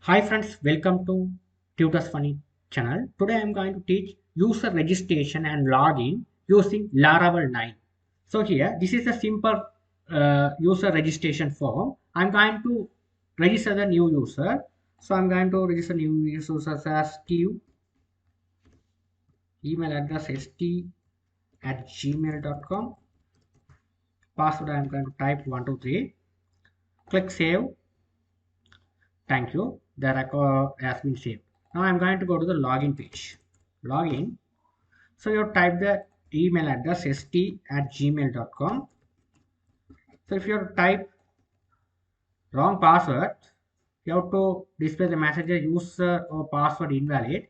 Hi friends, welcome to Tutors Funny channel. Today I am going to teach user registration and login using Laravel 9. So here, this is a simple user registration form. I'm going to register the new user. So I'm going to register new users as Steve, email address st@gmail.com. Password I'm going to type 123. Click save. Thank you. The record has been saved. Now I'm going to go to the login page. Login. So you type the email address st@gmail.com. So if you type wrong password, you have to display the message user or password invalid.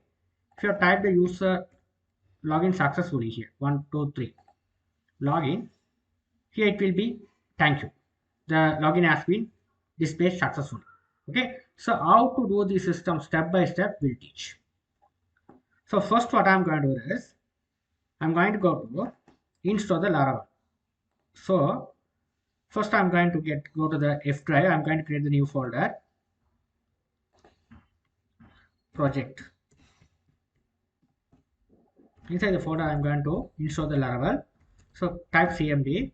If you type the user login successfully here, 123 login, here it will be thank you. The login has been displayed successfully. Okay, so how to do the system step by step we'll teach. So first what I'm going to do is I'm going to go to install the Laravel. So first I'm going to go to the F drive. I'm going to create the new folder project. Inside the folder I'm going to install the Laravel. So type cmd,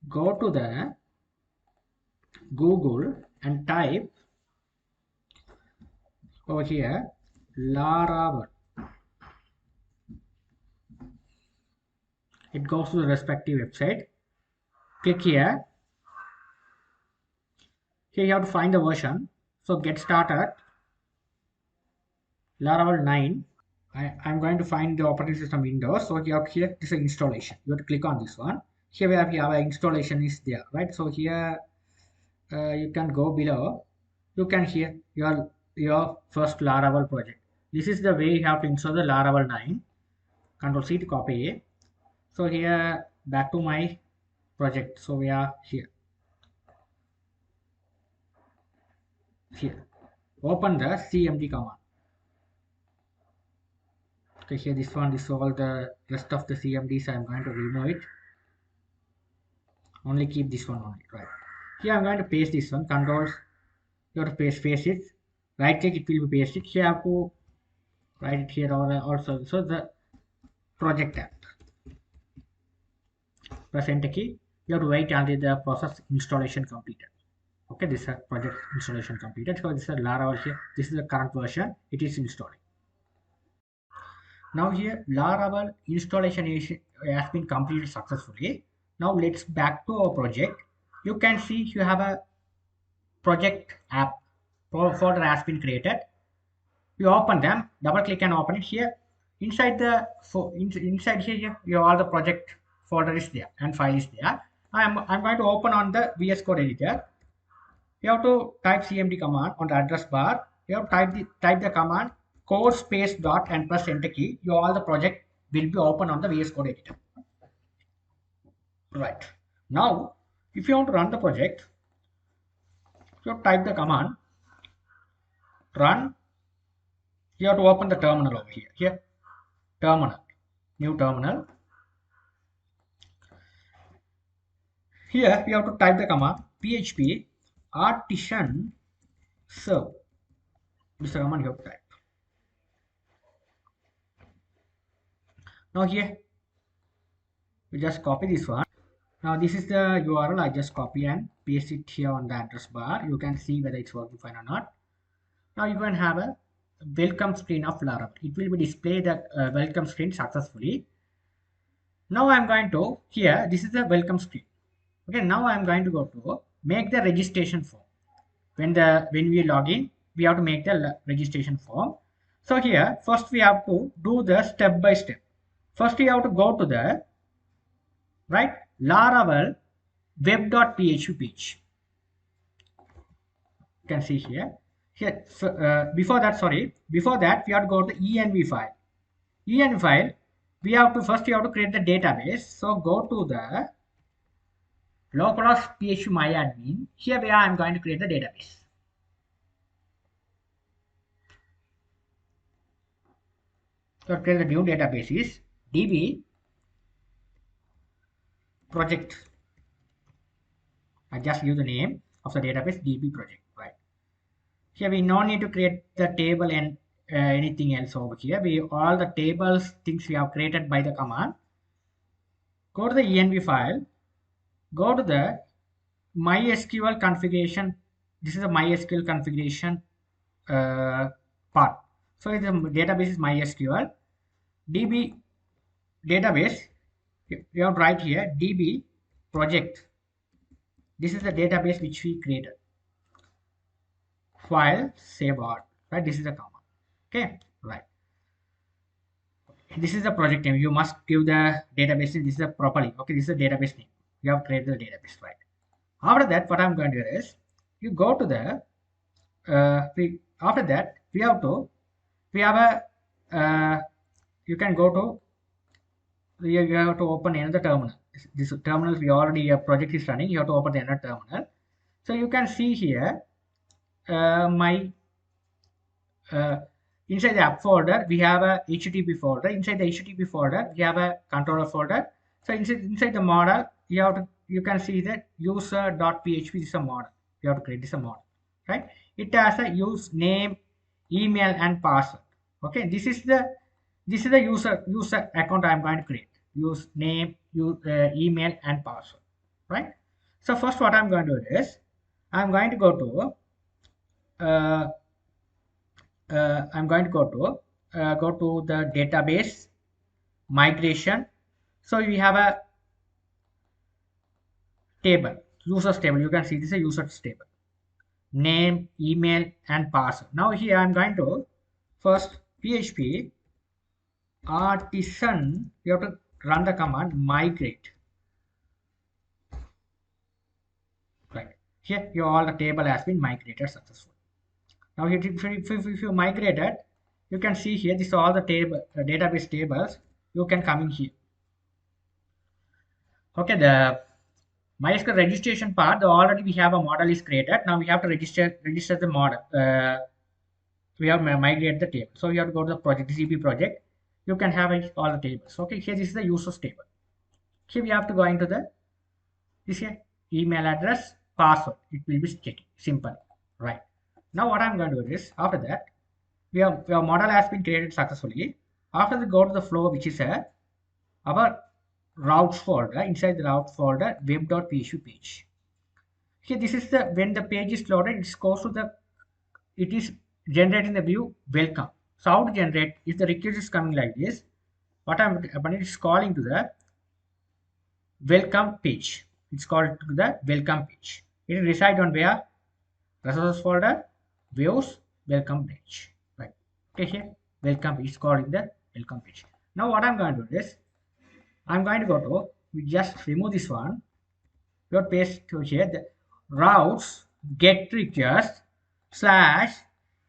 go to the Google and type over here Laravel. It goes to the respective website. Click here. Here you have to find the version. So get started Laravel 9. I'm going to find the operating system Windows. So here this is installation. You have to click on this one. Here we have our installation is there, right? So here you can go below. You can hear your first Laravel project. This is the way you have to install the Laravel 9. Control C to copy. So here back to my project. So we are here. Here. Open the cmd command. Okay, here this one is all the rest of the cmds. I'm going to remove it. Only keep this one only, right? Here I'm going to paste this one. Controls. You have to paste it. Right click, it will be pasted. Here I have to write it here also. So the project tab. Press enter key. You have to wait until the process installation completed. Okay, this is a project installation completed. So this is a Laravel here. This is the current version. It is installing. Now here Laravel installation has been completed successfully. Now let's back to our project. You can see you have a project app folder has been created. You open them, double click and open it here. Inside the inside here you have all the project folder is there and file is there. I'm going to open on the VS Code editor. You have to type cmd command on the address bar. You have to type the command code space dot and press enter key. All the project will be open on the VS Code editor. Right. Now, if you want to run the project, you type the command run. You have to open the terminal over here. Here, terminal, new terminal. Here you have to type the command php artisan serve. This is the command you have to type. Now here we just copy this one. Now this is the URL. I just copy and paste it here on the address bar. You can see whether it's working fine or not. Now you can have a welcome screen of Laravel. It will be display the welcome screen successfully. Now I'm going to here. This is the welcome screen. Okay. Now I'm going to go to make the registration form. When we log in, we have to make the registration form. So here first we have to do the step by step. First you have to go to the right Laravel web.php page. You can see here. So, before that we have to go to env file. Env file, we have to create the database. So go to the localhost php myadmin. Here where I am going to create the database. So create the new database is db project. I just use the name of the database db project, right? Here we no need to create the table and anything else over here. We all the tables things we have created by the command. Go to the env file, go to the mysql configuration. This is a mysql configuration uh, part. So the database is mysql db database. You have right here db project. This is the database which we created. File save all, right? This is the command. Okay, right. This is the project name. You must give the database name. This is a properly. Okay, this is the database name. You have created the database, right? After that, what I'm going to do is you go to the after that we have a you can go to you have to open another terminal. This terminal we already a project is running. You have to open the another terminal. So you can see here my inside the app folder we have a http folder. Inside the http folder we have a controller folder. So inside the model you can see that user.php is a model. You have to create this a model, right? It has a use name, email and password. Okay, this is the user account I'm going to create. Use name, email and password, right? So first what I'm going to do is I'm going to go to I'm going to go to the database migration. So we have a table, users table. You can see this is a users table, name, email and password. Now here I'm going to first php artisan. You have to run the command migrate, right? Here all the table has been migrated successfully. Now if you migrated, you can see here this is all the table database tables. You can come in here. Okay, the MySQL registration part, already we have a model is created. Now we have to register the model. We have migrate the table. So you have to go to the project, DB project. You can have all the tables. Okay, here this is the users table. Here we have to go into the this here email address, password. It will be checking. Simple, right? Now what I'm going to do is after that our model has been created successfully. After that, go to the flow, which is our routes folder. Inside the route folder, web.php page. Here this is the when the page is loaded, it goes to the it is generating the view welcome. So how to generate if the request is coming like this? What I'm happening is calling to the welcome page. It's called to the welcome page. It will reside on where resources folder, views, welcome page. Right. Okay, here welcome page is called in the welcome page. Now what I'm going to do is I'm going to go to we just remove this one. Your paste to here the routes get request slash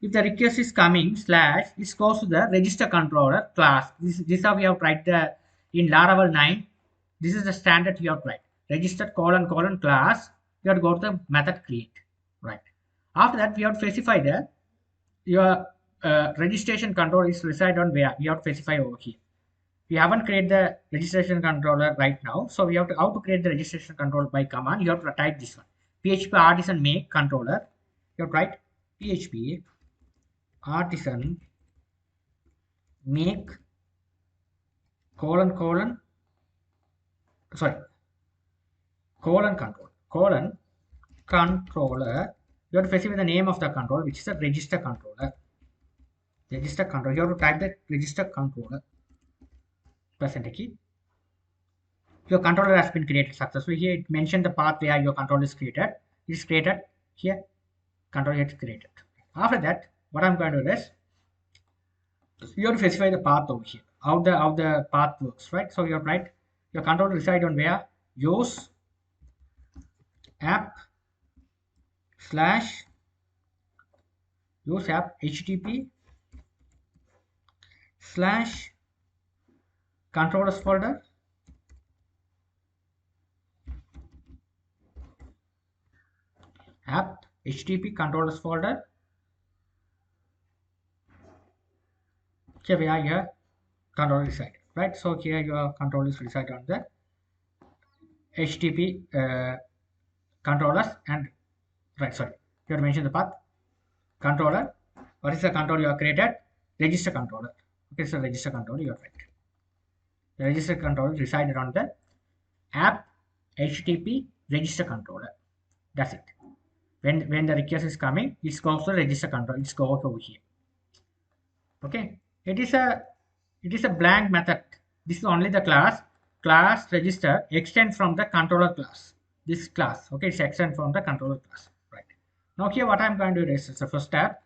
if the request is coming slash it goes to the register controller class. This how we have tried the in Laravel 9. This is the standard you have tried. Register colon class. You have to go to the method create. Right. After that we have to specify the your registration control is reside on where we have to specify over here. We haven't created the registration controller right now, so we have to how to create the registration control by command. You have to type this one php artisan make controller. You have to write php artisan make colon controller. You have to specify the name of the controller, which is a register controller. Register controller. You have to type the register controller. Press enter key. Your controller has been created successfully. Here it mentioned the path where your controller is created. It is created here. Controller gets created. After that, what I'm going to do is you have to specify the path over here. How the path works, right? So you have to write your controller reside on where use app slash use app http slash controllers folder app http controllers folder. Here we are here controller reside, right? So here your controller is reside on the http controllers and right. Sorry, you have to mention the path controller. What is the controller you have created? Register controller. Okay, so register controller you have right. The register controller resided on the app HTTP register controller. That's it. When the request is coming, it goes to register controller. It's goes over here. Okay, it is a blank method. This is only the class register extend from the controller class. This class, okay, it's extend from the controller class, right? Now here what I'm going to do is the first step.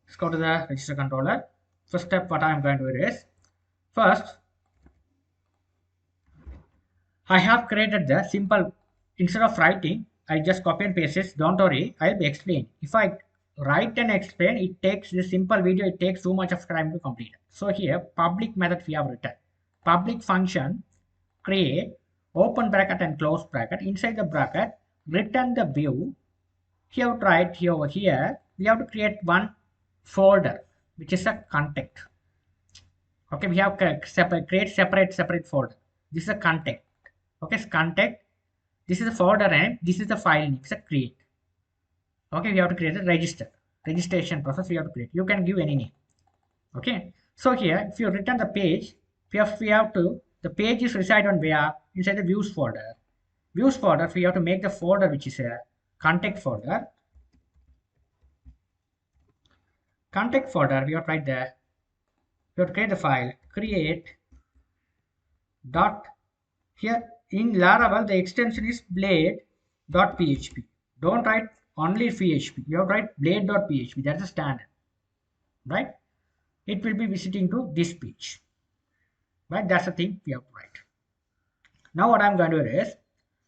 Let's go to the register controller. First step, what I'm going to do is first I have created the simple, instead of writing, I just copy and paste this. Don't worry, I'll be explain. If I write and explain, it takes this simple video, it takes too much of time to complete. So here, public method we have written. Public function, create, open bracket and close bracket. Inside the bracket, return the view. Here, right here over here, we have to create one folder, which is a content. Okay, we have create separate folder. This is a content. Okay, so content. This is the folder name. This is the file name. It's a create. Okay, we have to create a registration process. We have to create. You can give any name. Okay. So here, if you return the page, we have to. The page is reside on where inside the views folder. Views folder. We have to make the folder which is a contact folder. Contact folder. We have to write there. We have to create the file. Create dot here. In Laravel, the extension is blade.php. Don't write only PHP. You have to write blade.php. That's the standard, right? It will be visiting to this page, right? That's the thing we have to write. Now what I'm going to do is,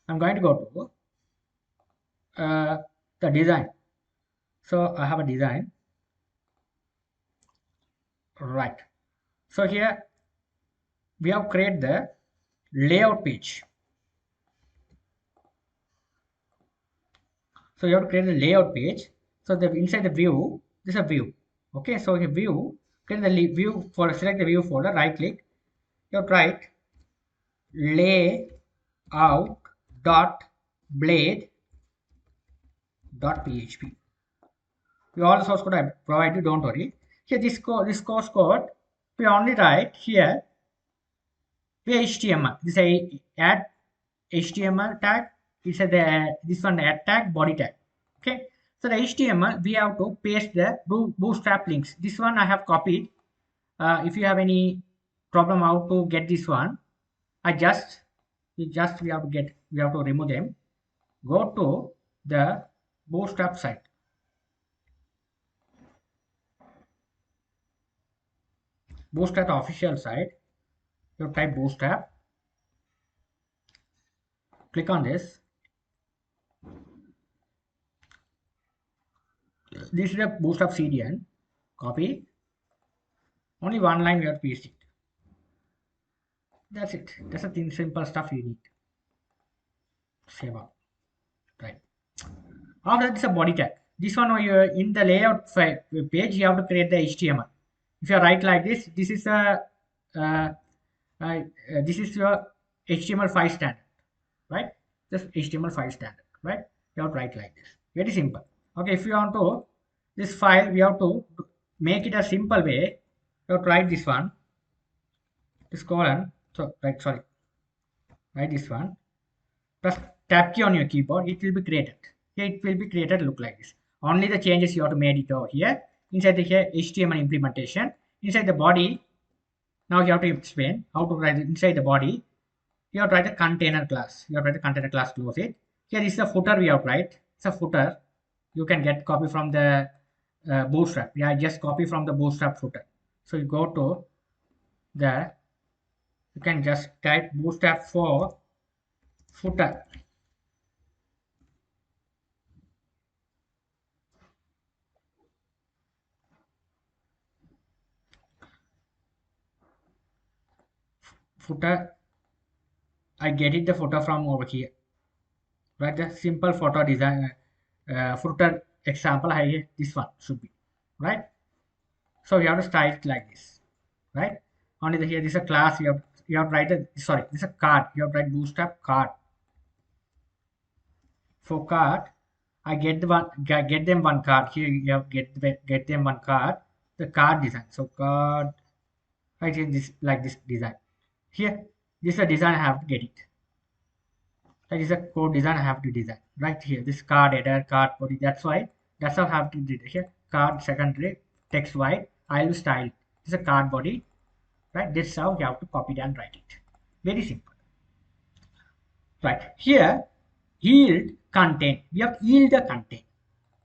I'm going to go to the design. So I have a design, right? So here we have created the layout page. So you have to create a layout page. So the inside the view, this is a view. Okay, so here view, create the view folder, select the view folder, right click. You have to write layout dot blade dot php. We all the source code I provide you, don't worry. Here this course code, we only write here HTML. This is a add HTML tag. It's a this one add tag, body tag. Okay, so the HTML we have to paste the bootstrap links. This one I have copied. If you have any problem how to get this one, we have to remove them. Go to the bootstrap site. Bootstrap official site. You type bootstrap. Click on this. This is the bootstrap CDN. Copy. Only one line we have to paste it. That's it. That's the thing, simple stuff you need. Save up. Right. After that is a body tag. This one in the layout page you have to create the HTML. If you write like this, this is a this is your HTML5 standard, right? Just HTML5 standard, right? You have to write like this. Very simple. Okay, if you want to this file, we have to make it a simple way. You have to write this one. This colon. So write this one. Press tab key on your keyboard. It will be created. Here it will be created. Look like this. Only the changes you have to make it over here. Inside the here HTML implementation. Inside the body. Now you have to explain how to write inside the body. You have to write a container class. You have to write a container class, close it. Here is the footer we have to write. It's a footer. You can get copy from the bootstrap. Yeah, just copy from the bootstrap footer. So you go to the, you can just type bootstrap for footer. Footer. I get it the footer from over here. Right, the simple photo design footer example. This one should be right. So you have to style it like this, right? Only here this is a class. You have to write this is a card. You have to write bootstrap card. For card, I get get them one card. Here you have get them one card. The card design. So card, I change this like this design. Here, this is the design I have to get it. That is a code design I have to design. Right here, this card header, card body. That's why that's how I have to do it. Here, card secondary, text white. I will style it. This is a card body. Right, this is how you have to copy it and write it. Very simple. Right here, yield content. We have to yield the content.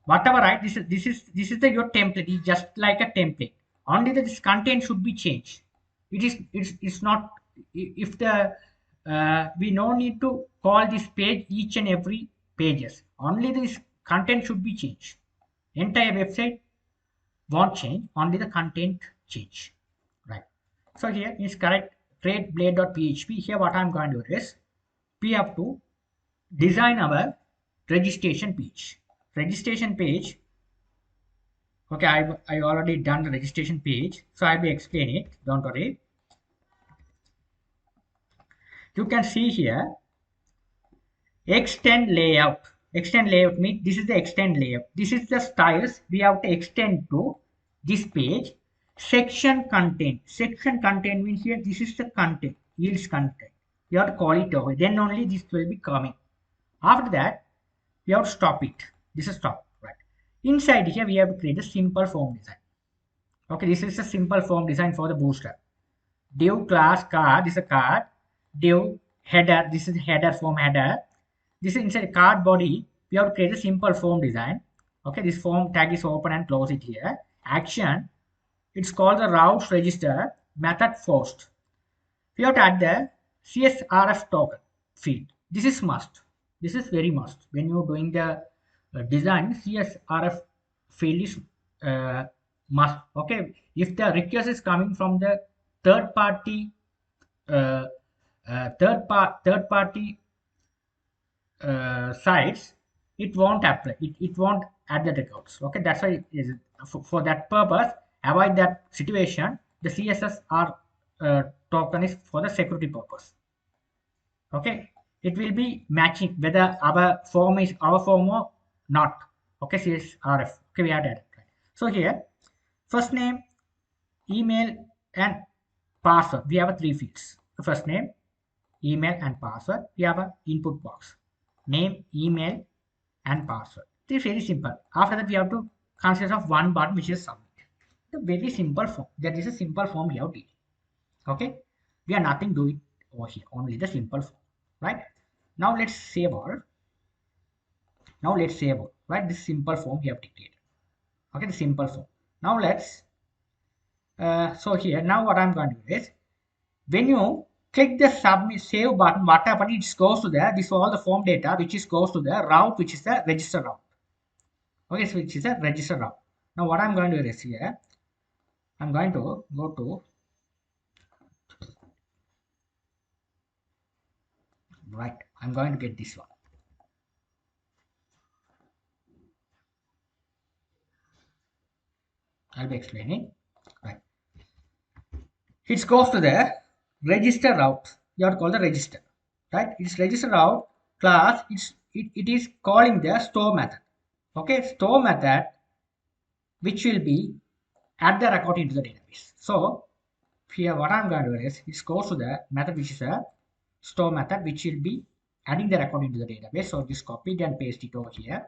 Whatever, right? This is the your template. It's just like a template. Only that this content should be changed. It's not if the we no need to call this page each and every pages. Only this content should be changed. Entire website won't change. Only the content change. Right. So here is correct create blade.php. Here what I'm going to do is we have to design our registration page. Registration page. Okay, I already done the registration page, so I will explain it. Don't worry. You can see here extend layout. Extend layout means this is the extend layout. This is the styles we have to extend to this page. Section content. Section content means here this is the content, yields content. You have to call it over. Then only this will be coming. After that, we have to stop it. This is stop. Right. Inside here we have to create a simple form design. Okay, this is a simple form design for the Bootstrap. Div class card, this is a card. Div header, this is header form header. This is inside card body. We have to create a simple form design. Okay, this form tag is open and close it here. Action, it's called the routes register method first. We have to add the CSRF token field. This is must. This is very must. When you're doing the design, CSRF field is must. Okay, if the request is coming from the third party, uh, third party sites, it won't apply. It won't add the records. Okay, that's why it is for that purpose. Avoid that situation. The CSSR token is for the security purpose. Okay, it will be matching whether our form is our form or not. Okay, CSRF. Okay, we add that. So here, first name, email, and password. We have three fields. The first name, email, and password. We have a input box. Name, email, and password. It is very simple. After that, we have to consider of one button which is submit. The very simple form. That is a simple form we have to. Okay, we are nothing doing over here. Only the simple form. Right. Now let's save all. Now let's save all. Right. This simple form we have to create. Okay, the simple form. Now let's. So here now what I'm going to do is when you click the submit save button, what happens? It goes to the this all the form data which is goes to the route which is the register route. Okay, so which is a register route. Now what I'm going to do is here I'm going to go to right. I'm going to get this one. I'll be explaining. Right. It goes to the register route. You have to call the register. Right. It's register route class. It is calling the store method. Okay, store method which will be add the record into the database. So here what I'm going to do is it goes to the method which is a store method which will be adding the record into the database. So just copy it and paste it over here.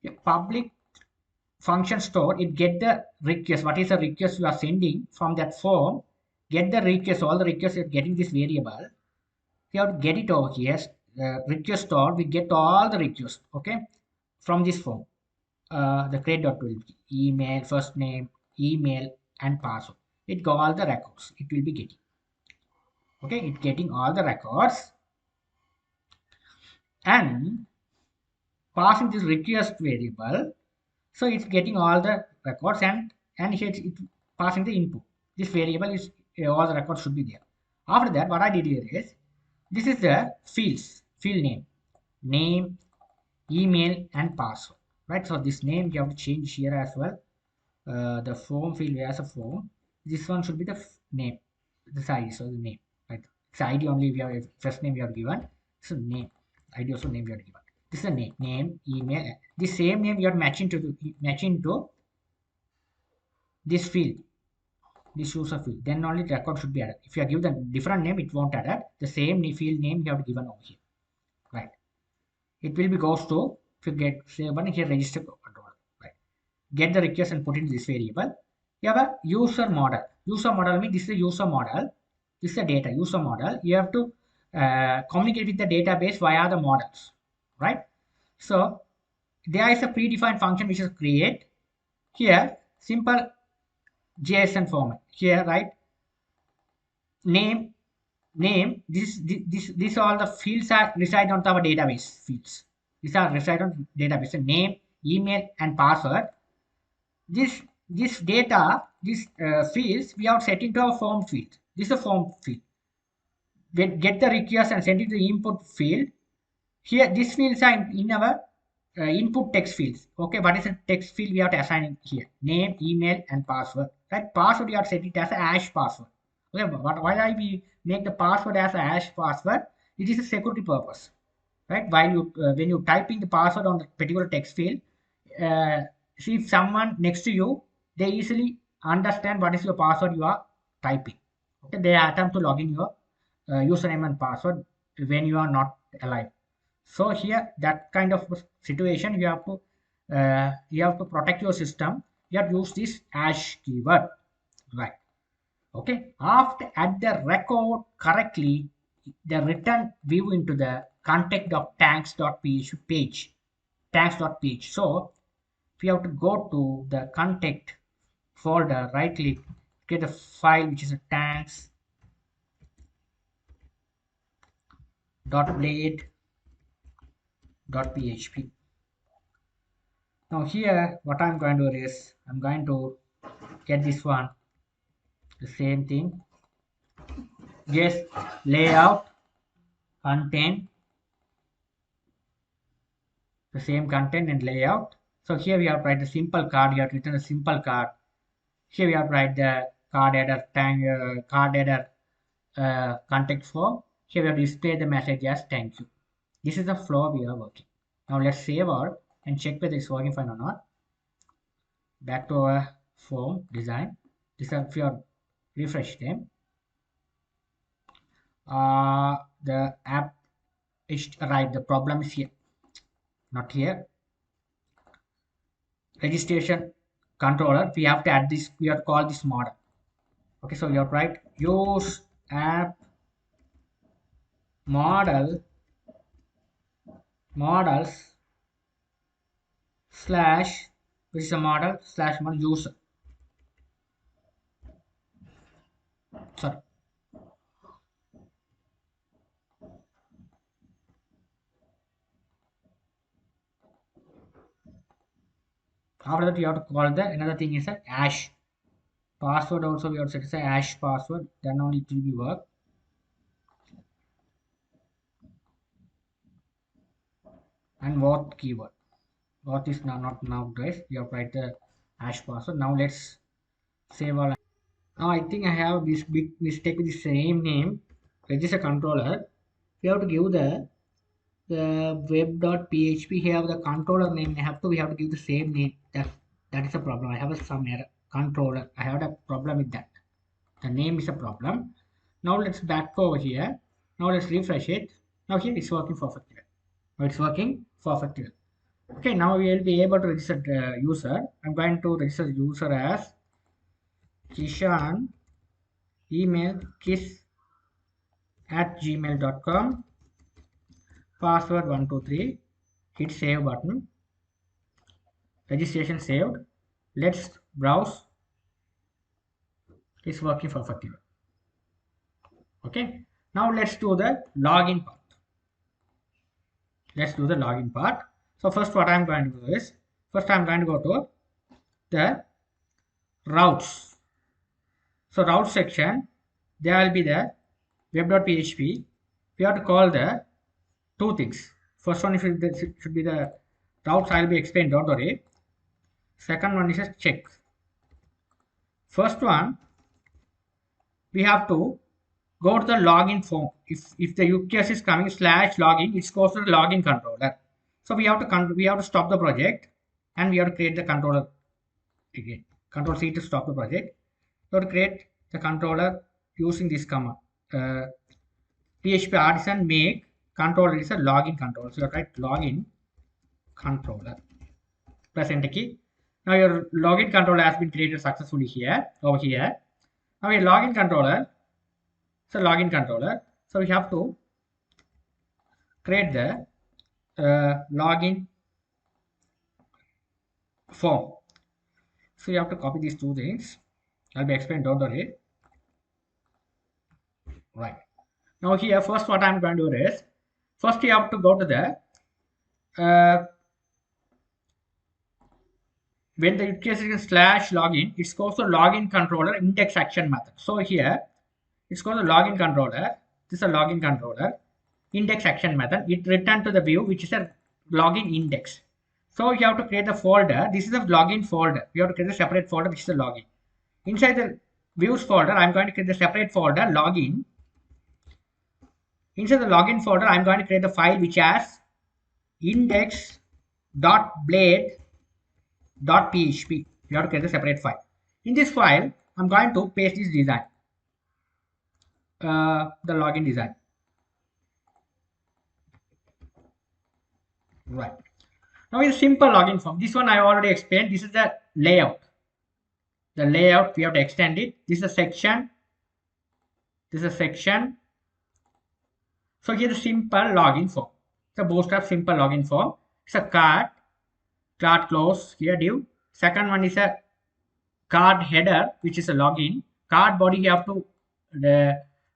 A public function store, it get the request. What is the request you are sending from that form? Get the request, all the requests you're getting this variable. You have to get it over here. Request store, we get all the requests, okay, from this form. The create.12 email, first name, email, and password. It got all the records. It will be getting. Okay, it getting all the records and passing this request variable. So it's getting all the records and here it's passing the input. This variable is all the records should be there. After that, what I did here is this is the fields, field name, email, and password. Right. So this name you have to change here as well. The form field as a form. This one should be the name, the size or the name. Right. It's ID only we have first name we have given. So name, ID also name we have given. This is a name, email. The same name you are matching to this field, this user field. Then only the record should be added. If you give the different name, it won't add. The same field name you have given over here, right? It will be goes to, if you get say button here, register control, right? Get the request and put in this variable. You have a user model. User model means this is a user model. This is a data user model. You have to communicate with the database via the models, right? So there is a predefined function which is create here, simple JSON format here, right? Name this all the fields are reside on our database fields. These are reside on database. So name, email, and password. This data, this fields we have set into our form field. This is a form field. When get the request and send it to the input field. Here, these fields are in our input text fields. Okay, what is a text field we have to assign it here? Name, email, and password. Right? Password you have to set it as a hash password. Okay, but why we make the password as a hash password? It is a security purpose. Right? While you when you typing the password on the particular text field, see if someone next to you, they easily understand what is your password you are typing. Okay, they attempt to log in your username and password when you are not alive. So here, that kind of situation, you have to protect your system. You have to use this hash keyword, right? Okay. After add the record correctly, the return view into the context of tanks.php page, tanks.php. So if you have to go to the context folder, right click, get a file which is a tanks.blade.php. Now here, what I'm going to do is, I'm going to get this one, the same thing, just layout, content, the same content and layout. So here we have write the simple card, you have written a simple card. Here we have write the card header, card header context form. Here we have display the message as thank you. This is the flow we are working. Now let's save out and check whether it's working fine or not. Back to our form design. This is if you refresh them. The app is right. The problem is here, not here. Registration controller. We have to add this. We have to call this model. Okay, so you have to write use app models slash, which is a model slash model user. Sorry. After that, you have to call the another thing is a hash password. Also, we have to set as a hash password. Then only it will be work. And what keyword? What is not now guys? You have to write the hash password. Now let's save all. Now I think I have this big mistake with the same name. Register controller. We have to give the web.php here the controller name. We have to give the same name. That is a problem. I have some error. Controller. I have a problem with that. The name is a problem. Now let's back over here. Now let's refresh it. Now here it's working perfectly. Now it's working perfectly. Okay, now we will be able to register the user. I'm going to register the user as Kishan, email kiss@gmail.com, password 123, hit save button, registration saved. Let's browse. It's working perfectly. Okay, now let's do the login part. Let's do the login part. So first what I'm going to do is, first I'm going to go to the routes. So route section, there will be the web.php. We have to call the two things. First one should be the routes. I'll be explained, don't worry. Second one is a check. First one, we have to go to the login form. If the UKS is coming /login, it goes to the login controller. So we have to stop the project, and we have to create the controller again. Control C to stop the project. We have to create the controller using this command. PHP artisan make controller is a login controller. So you write login controller. Press enter key. Now your login controller has been created successfully here, over here. Now your login controller, so login controller. So we have to create the login form. So you have to copy these two things. I'll be explaining, don't worry. Right. Now here, first what I'm going to do is, first you have to go to the, when the utilization slash login, it's goes to login controller index action method. So here, it's called the login controller. This is a login controller index action method. It return to the view, which is a login index. So you have to create the folder. This is a login folder. You have to create a separate folder, which is the login. Inside the views folder, I'm going to create the separate folder login. Inside the login folder, I'm going to create the file which has index.blade.php. You have to create a separate file. In this file, I'm going to paste this design, the login design. Right. Now in simple login form, this one I already explained. This is the layout. The layout, we have to extend it. This is a section. This is a section. So here the simple login form. It's a bootstrap simple login form. It's a card close here div. Second one is a card header, which is a login. Card body, you have to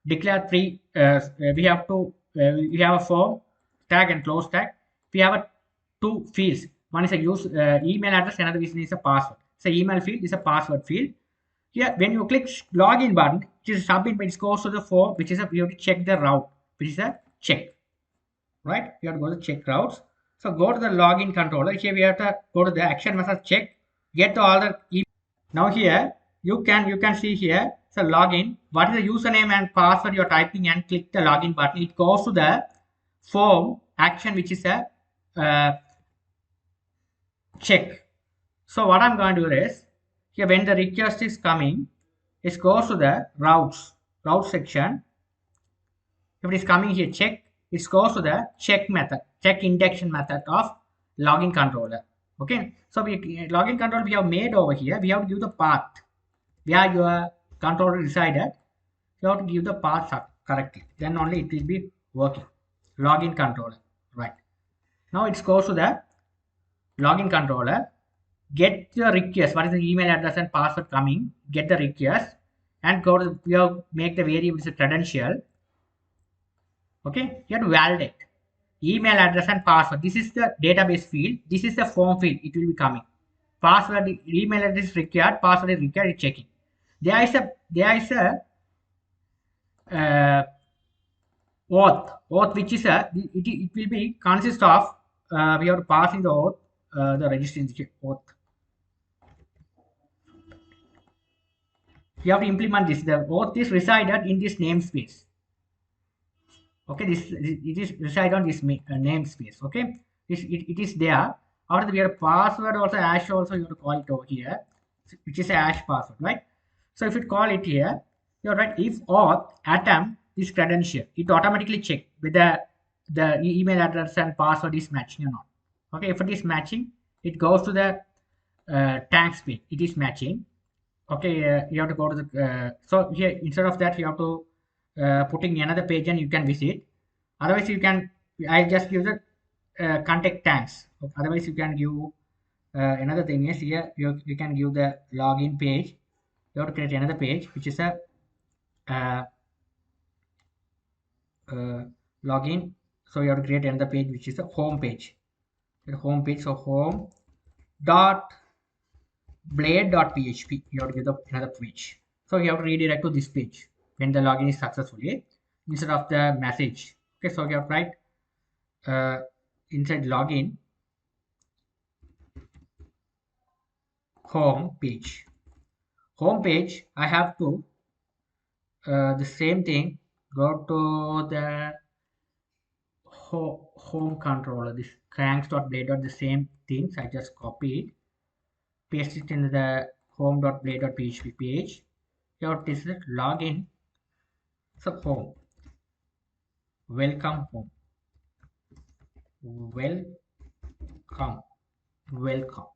declare three. We have a form tag and close tag. We have a two fields. One is a email address, another is a password. So email field is a password field. Here, when you click login button, which is submit, it goes to the form, which is you have to check the route, which is a check. Right? You have to go to check routes. So go to the login controller. Here we have to go to the action method check. Get to all the email. Now here you can see here. So login. What is the username and password you're typing, and click the login button. It goes to the form action, which is a check. So what I'm going to do is, here when the request is coming, it goes to the route section. If it is coming here check, it goes to the check method, check index method of login controller. Okay, so login controller we have made over here. We have to give the path where your controller resided. You have to give the path correctly, then only it will be working. Login controller. Right, now it goes to the login controller. Get the request, what is the email address and password coming, get the request, and go to make the variable is a credential. Okay, you have to validate email address and password. This is the database field, this is the form field, it will be coming. Password, email address is required, password is required, it's checking. There is a oath which is it will be consist of we have to pass in the oath, the registration oath. You have to implement this. The oath is resided in this namespace. Okay, it is reside on this namespace. Okay, it is there. After that, we have password also, hash also you have to call it over here, which is a hash password, right? So if you call it here, you're right. If auth atom is credential, it automatically check whether the email address and password is matching or not. Okay, if it is matching, it goes to the tags page. It is matching. Okay, you have to go to the so here instead of that you have to putting another page and you can visit. Otherwise you can, I just give the contact tags. Otherwise you can give another thing is here you can give the login page. You have to create another page which is a login. So you have to create another page which is a home page. The home page, so home dot blade.php, you have to give the another page. So you have to redirect to this page when the login is successfully instead of the message. Okay, so you have to write inside login home page. Home page, I have to the same thing, go to the home controller, this cranks.blade, the same things. I just copy it, paste it in the home.blade.php page. Here this is login. So home, welcome home, welcome, welcome,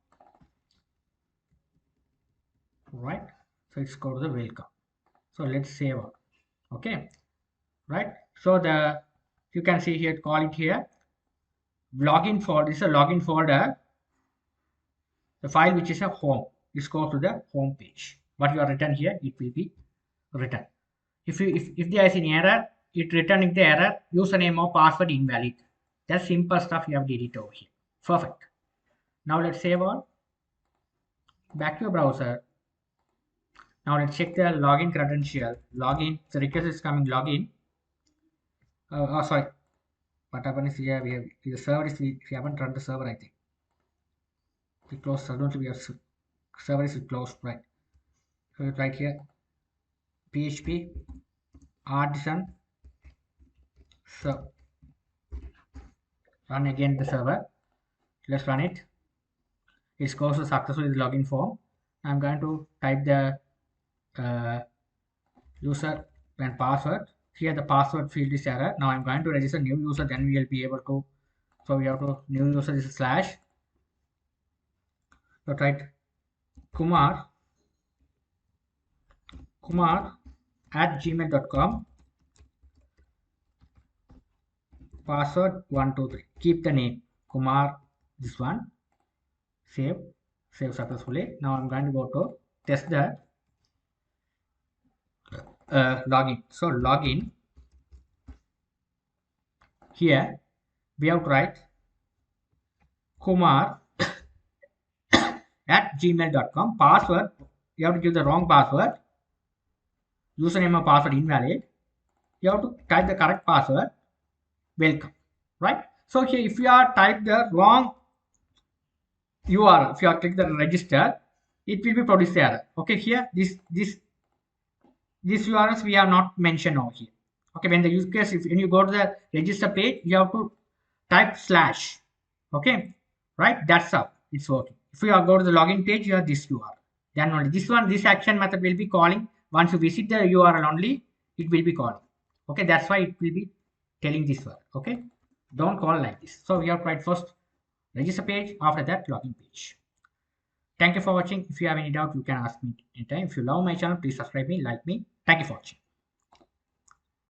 right? So it's called the welcome. So let's save it. Okay, right? So the you can see here, call it here login folder. This is a login folder. The file which is a home, is go to the home page. What you are written here, it will be written. If there is an error, it returning the error, username or password invalid. That's simple stuff you have did it over here. Perfect. Now let's save all. Back to your browser. Now let's check the login credential. Login, the request is coming login. Oh, sorry. What happened is here we have the server is we haven't run the server, I think. We closed, suddenly we have server is closed, right? So right here PHP artisan server. Run again the server. Let's run it. It goes to successfully the login form. I'm going to type the user and password. Here the password field is error. Now I'm going to register new user, then we will be able to. So we have to new user is slash. So write Kumar at gmail.com. Password 123. Keep the name Kumar. This one. Save successfully. Now I'm going to go to test the login. So login. Here we have to write Kumar at gmail.com. Password, you have to give the wrong password. Username or password invalid. You have to type the correct password. Welcome. Right? So here if you are type the wrong URL, if you are click the register, it will be produce the error. Okay, here these URLs we have not mentioned over here. Okay, when the use case, if when you go to the register page, you have to type slash. Okay, right? That's how it's working. If you go to the login page, you have this URL. Then only this action method will be calling. Once you visit the URL only, it will be calling. Okay, that's why it will be telling this word. Okay, don't call like this. So we have to write first register page, after that login page. Thank you for watching. If you have any doubt, you can ask me anytime. If you love my channel, please subscribe me, like me. Thank you for watching.